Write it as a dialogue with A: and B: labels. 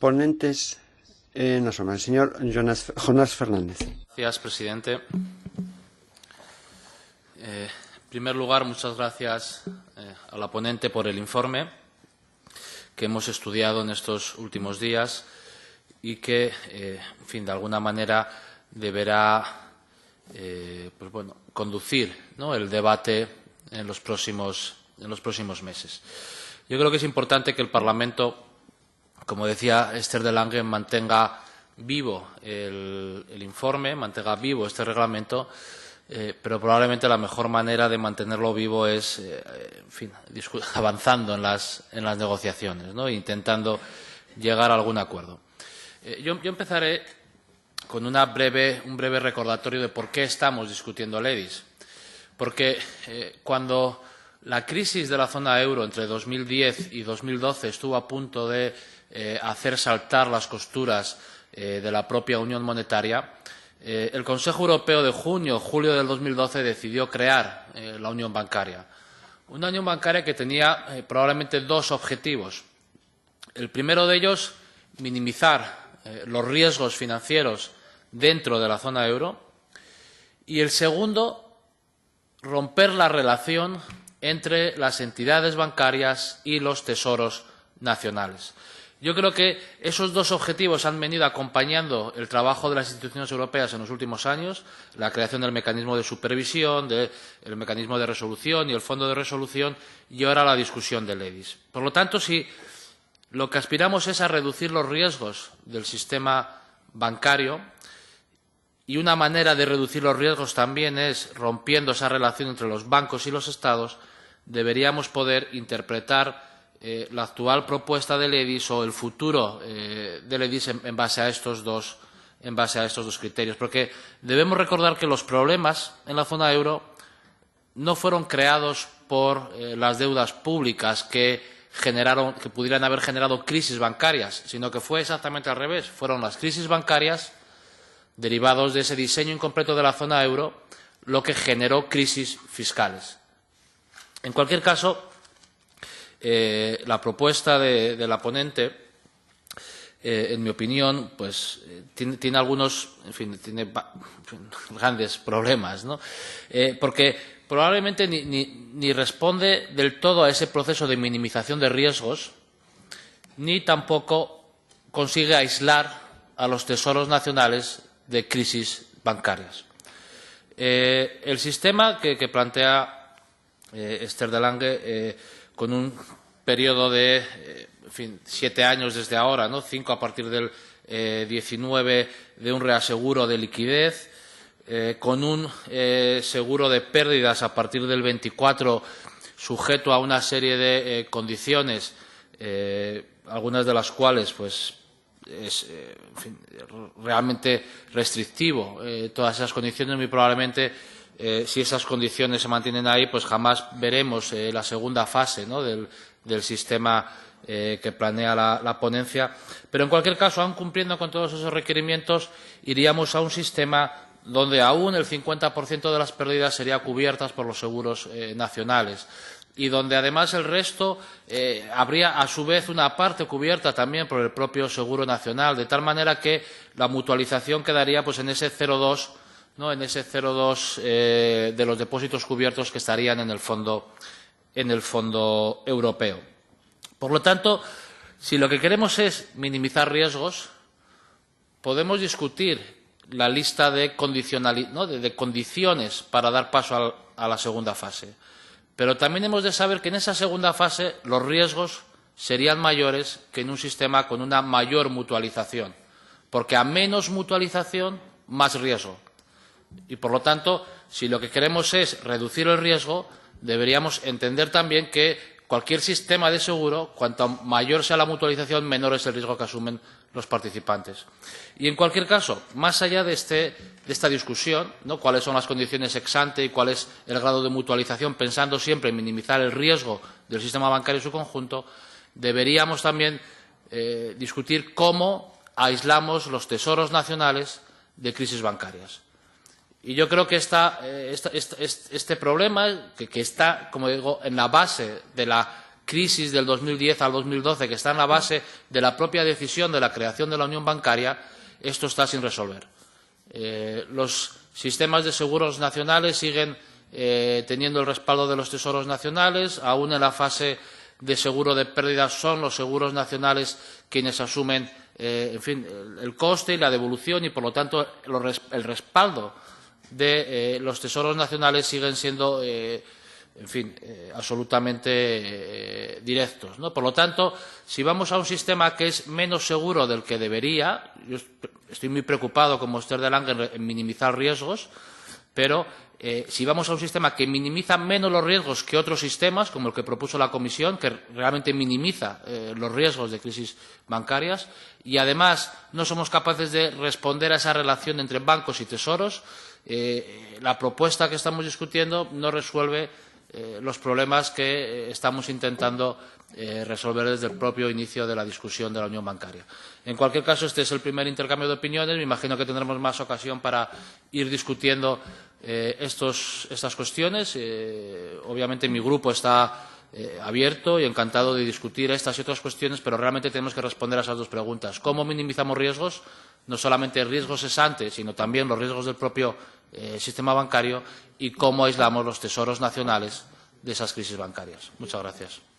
A: ponentes en la sombra. El señor Jonás Fernández.
B: Gracias, presidente. En primer lugar, muchas gracias a la ponente por el informe que hemos estudiado en estos últimos días y que, en fin, de alguna manera deberá conducir, ¿no?, el debate en los próximos meses. Yo creo que es importante que el Parlamento, como decía Esther de Lange, mantenga vivo el informe, mantenga vivo este reglamento, pero probablemente la mejor manera de mantenerlo vivo es, en fin, avanzando en las negociaciones, ¿no?, intentando llegar a algún acuerdo. Yo empezaré con un breve recordatorio de por qué estamos discutiendo el EDIS. Porque cuando la crisis de la zona euro entre 2010 y 2012 estuvo a punto de hacer saltar las costuras de la propia Unión Monetaria, el Consejo Europeo de julio del 2012 decidió crear la Unión Bancaria. Una Unión Bancaria que tenía probablemente dos objetivos. El primero de ellos, minimizar los riesgos financieros dentro de la zona euro, y el segundo, romper la relación entre las entidades bancarias y los tesoros nacionales. Yo creo que esos dos objetivos han venido acompañando el trabajo de las instituciones europeas en los últimos años, la creación del mecanismo de supervisión, del mecanismo de resolución y el fondo de resolución, y ahora la discusión del EDIS. Por lo tanto, si lo que aspiramos es a reducir los riesgos del sistema bancario, y una manera de reducir los riesgos también es rompiendo esa relación entre los bancos y los Estados, deberíamos poder interpretar la actual propuesta del EDIS o el futuro del EDIS en base a estos dos criterios. Porque debemos recordar que los problemas en la zona euro no fueron creados por las deudas públicas que pudieran haber generado crisis bancarias, sino que fue exactamente al revés. Fueron las crisis bancarias derivados de ese diseño incompleto de la zona euro, lo que generó crisis fiscales. En cualquier caso, la propuesta de la ponente, en mi opinión, pues tiene algunos, tiene grandes problemas, ¿no? Porque probablemente ni responde del todo a ese proceso de minimización de riesgos, ni tampoco consigue aislar a los tesoros nacionales de crisis bancarias. El sistema que plantea Esther de Lange, con un periodo de 7 años desde ahora, ¿no?, 5 a partir del 19, de un reaseguro de liquidez, con un seguro de pérdidas a partir del 24, sujeto a una serie de condiciones, algunas de las cuales pues es realmente restrictivo. Todas esas condiciones, muy probablemente, si esas condiciones se mantienen ahí, pues jamás veremos la segunda fase, ¿no?, del sistema que planea la ponencia. Pero, en cualquier caso, aun cumpliendo con todos esos requerimientos, iríamos a un sistema donde aún el 50% de las pérdidas serían cubiertas por los seguros nacionales, y donde además el resto habría a su vez una parte cubierta también por el propio seguro nacional, de tal manera que la mutualización quedaría pues en ese 0,2, ¿no?, en ese 0,2 de los depósitos cubiertos que estarían en el fondo europeo. Por lo tanto, si lo que queremos es minimizar riesgos, podemos discutir la lista de condiciones para dar paso a la segunda fase. Pero también hemos de saber que en esa segunda fase los riesgos serían mayores que en un sistema con una mayor mutualización, porque a menos mutualización, más riesgo. Y, por lo tanto, si lo que queremos es reducir el riesgo, deberíamos entender también que cualquier sistema de seguro, cuanto mayor sea la mutualización, menor es el riesgo que asumen los participantes. Y, en cualquier caso, más allá de esta discusión, ¿no?, cuáles son las condiciones ex ante y cuál es el grado de mutualización, pensando siempre en minimizar el riesgo del sistema bancario en su conjunto, deberíamos también discutir cómo aislamos los tesoros nacionales de crisis bancarias. Y yo creo que este problema, que está, como digo, en la base de la crisis del 2010 al 2012, que está en la base de la propia decisión de la creación de la unión bancaria, esto está sin resolver. Los sistemas de seguros nacionales siguen teniendo el respaldo de los tesoros nacionales. Aún en la fase de seguro de pérdidas son los seguros nacionales quienes asumen el coste y la devolución, y por lo tanto el respaldo de los tesoros nacionales siguen siendo absolutamente directos, ¿no? Por lo tanto, si vamos a un sistema que es menos seguro del que debería, yo estoy muy preocupado, como Esther de Lange, en minimizar riesgos, pero si vamos a un sistema que minimiza menos los riesgos que otros sistemas, como el que propuso la Comisión, que realmente minimiza los riesgos de crisis bancarias, y además no somos capaces de responder a esa relación entre bancos y tesoros, la propuesta que estamos discutiendo no resuelve los problemas que estamos intentando resolver desde el propio inicio de la discusión de la unión bancaria. En cualquier caso, este es el primer intercambio de opiniones. Me imagino que tendremos más ocasión para ir discutiendo estas cuestiones. Obviamente mi grupo está abierto y encantado de discutir estas y otras cuestiones, pero realmente tenemos que responder a esas dos preguntas. ¿Cómo minimizamos riesgos? No solamente riesgos ex ante, sino también los riesgos del propio sistema bancario, y cómo aislamos los tesoros nacionales de esas crisis bancarias. Muchas gracias.